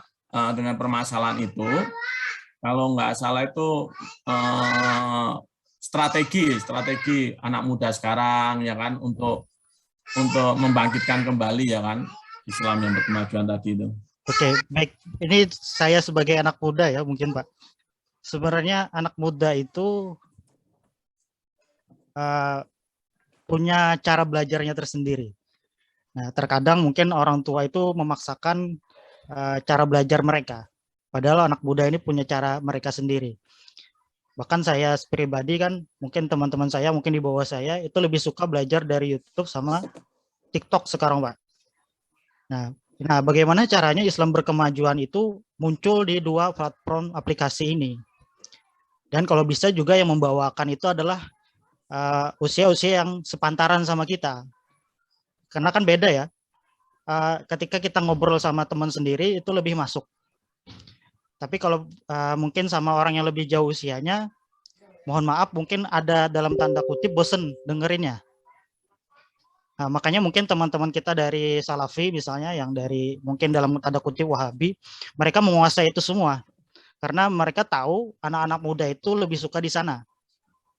dengan permasalahan itu? Kalau nggak salah itu strategi anak muda sekarang ya kan untuk membangkitkan kembali ya kan Islam yang berkemajuan tadi itu. Oke, baik. Ini saya sebagai anak muda ya mungkin Pak. Sebenarnya anak muda itu punya cara belajarnya tersendiri. Nah, terkadang mungkin orang tua itu memaksakan cara belajar mereka. Padahal anak muda ini punya cara mereka sendiri. Bahkan saya pribadi kan, mungkin teman-teman saya, mungkin di bawah saya, itu lebih suka belajar dari YouTube sama TikTok sekarang, Pak. Nah, bagaimana caranya Islam berkemajuan itu muncul di 2 platform aplikasi ini. Dan kalau bisa juga yang membawakan itu adalah usia-usia yang sepantaran sama kita. Karena kan beda ya, ketika kita ngobrol sama teman sendiri itu lebih masuk. Tapi kalau mungkin sama orang yang lebih jauh usianya, mohon maaf mungkin ada dalam tanda kutip bosen dengerinnya. Nah, makanya mungkin teman-teman kita dari Salafi misalnya, yang dari mungkin dalam tanda kutip Wahabi, mereka menguasai itu semua. Karena mereka tahu anak-anak muda itu lebih suka di sana.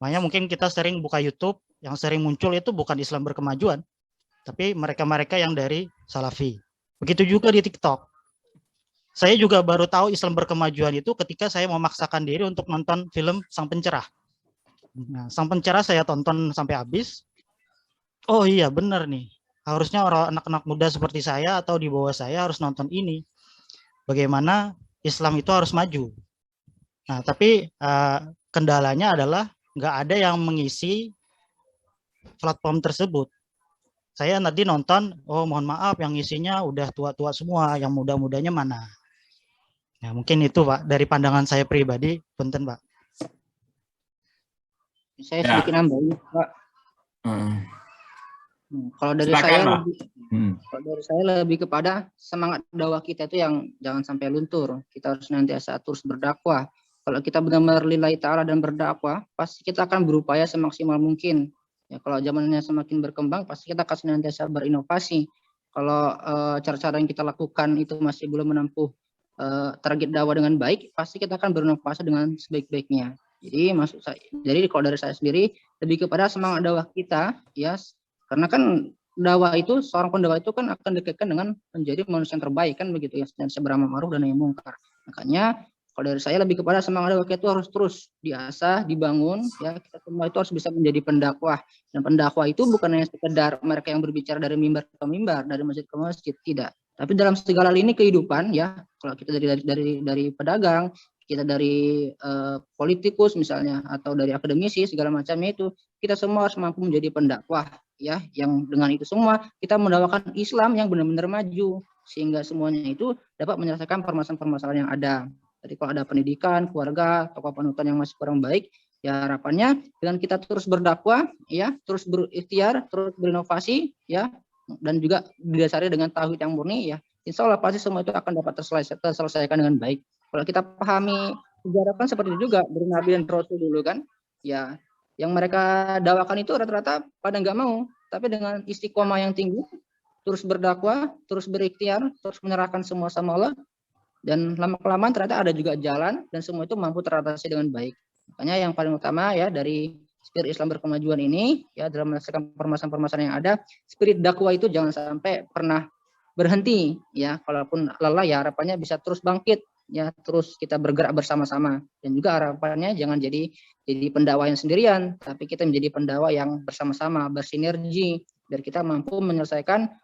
Makanya mungkin kita sering buka YouTube, yang sering muncul itu bukan Islam berkemajuan, tapi mereka-mereka yang dari Salafi. Begitu juga di TikTok. Saya juga baru tahu Islam berkemajuan itu ketika saya memaksakan diri untuk nonton film Sang Pencerah. Nah, Sang Pencerah saya tonton sampai habis. Oh iya benar nih, harusnya orang anak-anak muda seperti saya atau di bawah saya harus nonton ini. Bagaimana Islam itu harus maju. Nah, tapi kendalanya adalah nggak ada yang mengisi platform tersebut. Saya tadi nonton, oh mohon maaf yang isinya udah tua-tua semua, yang muda-mudanya mana. Ya mungkin itu Pak, dari pandangan saya pribadi, punten Pak. Saya sedikit nambahin Pak. Kalau dari saya lebih kepada semangat dakwah kita itu yang jangan sampai luntur. Kita harus nantiasa terus berdakwah. Kalau kita benar-benar lillahi ta'ala dan berdakwah, pasti kita akan berupaya semaksimal mungkin. Ya, kalau zamannya semakin berkembang, pasti kita akan senantiasa berinovasi. Kalau cara-cara yang kita lakukan itu masih belum menempuh target dakwah dengan baik, pasti kita akan berinovasi dengan sebaik-baiknya. Jadi kalau dari saya sendiri lebih kepada semangat dakwah kita, ya, karena kan dakwah itu, seorang pendakwah itu kan akan dikaitkan dengan menjadi manusia yang terbaik kan begitu ya, dan beramal ma'ruf dan nahi mungkar. Makanya Kalau dari saya lebih kepada semangat dakwah itu harus terus diasah, dibangun, ya kita semua itu harus bisa menjadi pendakwah. Dan pendakwah itu bukan hanya sekedar mereka yang berbicara dari mimbar ke mimbar, dari masjid ke masjid, tidak. Tapi dalam segala lini kehidupan, ya kalau kita dari pedagang, kita dari politikus misalnya, atau dari akademisi segala macamnya itu, kita semua harus mampu menjadi pendakwah, ya. Yang dengan itu semua kita mendakwakan Islam yang benar-benar maju, sehingga semuanya itu dapat menyelesaikan permasalahan-permasalahan yang ada. Jadi kalau ada pendidikan, keluarga, tokoh panutan yang masih kurang baik, ya harapannya dengan kita terus berdakwah, ya, terus berikhtiar, terus berinovasi, ya, dan juga didasari dengan tauhid yang murni, ya, insya Allah pasti semua itu akan dapat terselesaikan dengan baik. Kalau kita pahami sejarah kan seperti itu juga dari Nabi dan Rasul dulu kan, ya, yang mereka dakwakan itu rata-rata pada nggak mau, tapi dengan istiqomah yang tinggi, terus berdakwah, terus berikhtiar, terus menyerahkan semua sama Allah. Dan lama-kelamaan ternyata ada juga jalan dan semua itu mampu teratasi dengan baik. Makanya yang paling utama ya dari spirit Islam berkemajuan ini ya dalam menyelesaikan permasalahan-permasalahan yang ada, spirit dakwah itu jangan sampai pernah berhenti ya. Kalaupun lelah ya harapannya bisa terus bangkit ya, terus kita bergerak bersama-sama. Dan juga harapannya jangan jadi pendakwah yang sendirian, tapi kita menjadi pendakwah yang bersama-sama, bersinergi biar kita mampu menyelesaikan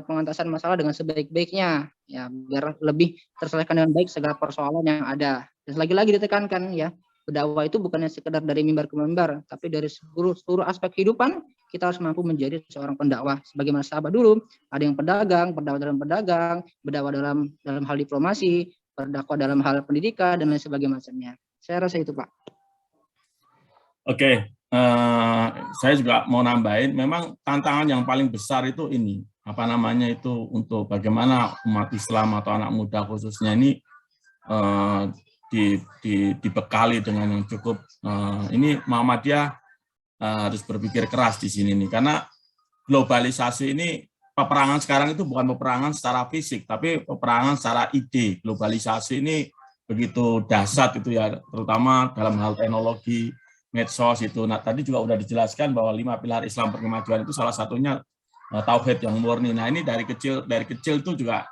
pengentasan masalah dengan sebaik-baiknya ya, biar lebih terselesaikan dengan baik segala persoalan yang ada. Dan lagi-lagi ditekankan ya, berdakwah itu bukannya sekedar dari mimbar ke mimbar, tapi dari seluruh aspek kehidupan kita harus mampu menjadi seorang pendakwah. Sebagaimana sahabat dulu, ada yang pedagang, berdakwah dalam hal diplomasi, berdakwah dalam hal pendidikan dan lain sebagainya. Saya rasa itu, Pak. Oke, saya juga mau nambahin, memang tantangan yang paling besar itu ini, apa namanya itu, untuk bagaimana umat Islam atau anak muda khususnya ini dibekali dengan yang cukup. Ini Muhammadiyah harus berpikir keras di sini nih, karena globalisasi ini, peperangan sekarang itu bukan peperangan secara fisik, tapi peperangan secara ide. Globalisasi ini begitu dahsyat itu ya, terutama dalam hal teknologi, medsos itu. Nah, tadi juga udah dijelaskan bahwa 5 pilar Islam berkemajuan itu salah satunya tauhid yang murni. Nah, ini dari kecil itu juga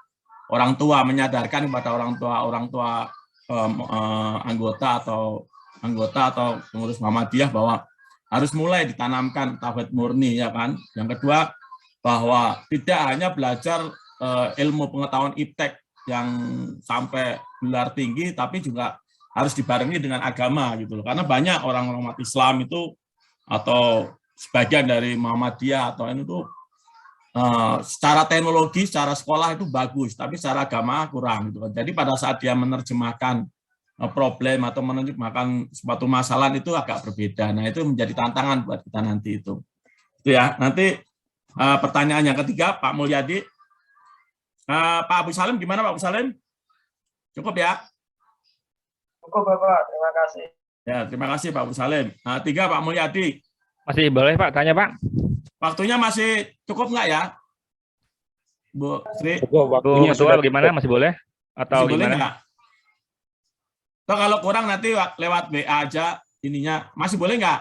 orang tua menyadarkan kepada orang tua anggota atau pengurus Muhammadiyah bahwa harus mulai ditanamkan tauhid murni ya kan. Yang kedua, bahwa tidak hanya belajar ilmu pengetahuan iptek yang sampai gelar tinggi, tapi juga harus dibarengi dengan agama gitu loh. Karena banyak orang-orang umat Islam itu atau sebagian dari Muhammadiyah atau ini tuh secara teknologi, secara sekolah itu bagus, tapi secara agama kurang gitu. Jadi pada saat dia menerjemahkan problem atau menerjemahkan suatu masalah itu agak berbeda. Nah, itu menjadi tantangan buat kita nanti itu. Itu ya. Nanti pertanyaan yang ketiga, Pak Mulyadi. Pak Abu Salim gimana Pak Abu Salim? Cukup ya? Cukup Bapak, terima kasih. Ya, terima kasih Pak Abu Salim. 3 Pak Mulyadi. Masih boleh Pak, tanya Pak. Waktunya masih cukup nggak ya? Bu Sri? Cukup, waktunya sudah bagaimana? Masih boleh? Atau masih gimana? Boleh nggak? Atau kalau kurang nanti lewat WA aja ininya. Masih boleh nggak?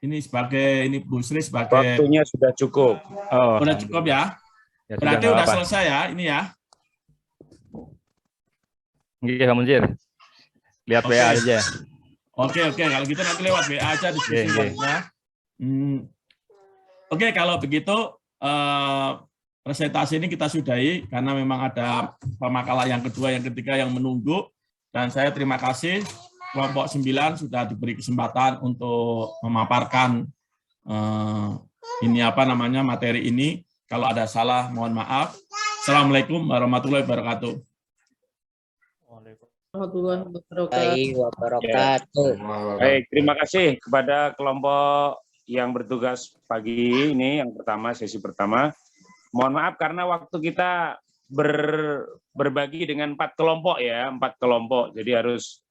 Ini sebagai, ini Bu Sri sebagai... Waktunya sudah cukup. Oh, udah cukup ya? Berarti udah selesai ya, ini ya? Iya, Pak Munzir. Lihat WA aja. Oke, kalau gitu nanti lewat WA aja diskusinya. Oke, kalau begitu presentasi ini kita sudahi karena memang ada pemakalah yang kedua, yang ketiga yang menunggu. Dan saya terima kasih kelompok 9 sudah diberi kesempatan untuk memaparkan ini apa namanya materi ini. Kalau ada salah mohon maaf. Assalamualaikum warahmatullahi wabarakatuh. Warahmatullahi wabarakatuh. Baik, terima kasih kepada kelompok yang bertugas pagi ini, yang pertama, sesi pertama. Mohon maaf karena waktu kita berbagi dengan 4 kelompok ya, 4 kelompok, jadi harus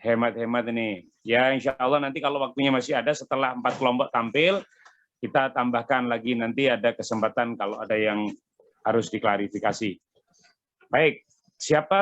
hemat-hemat ini. Ya, insya Allah nanti kalau waktunya masih ada setelah 4 kelompok tampil, kita tambahkan lagi nanti ada kesempatan kalau ada yang harus diklarifikasi. Baik, siapa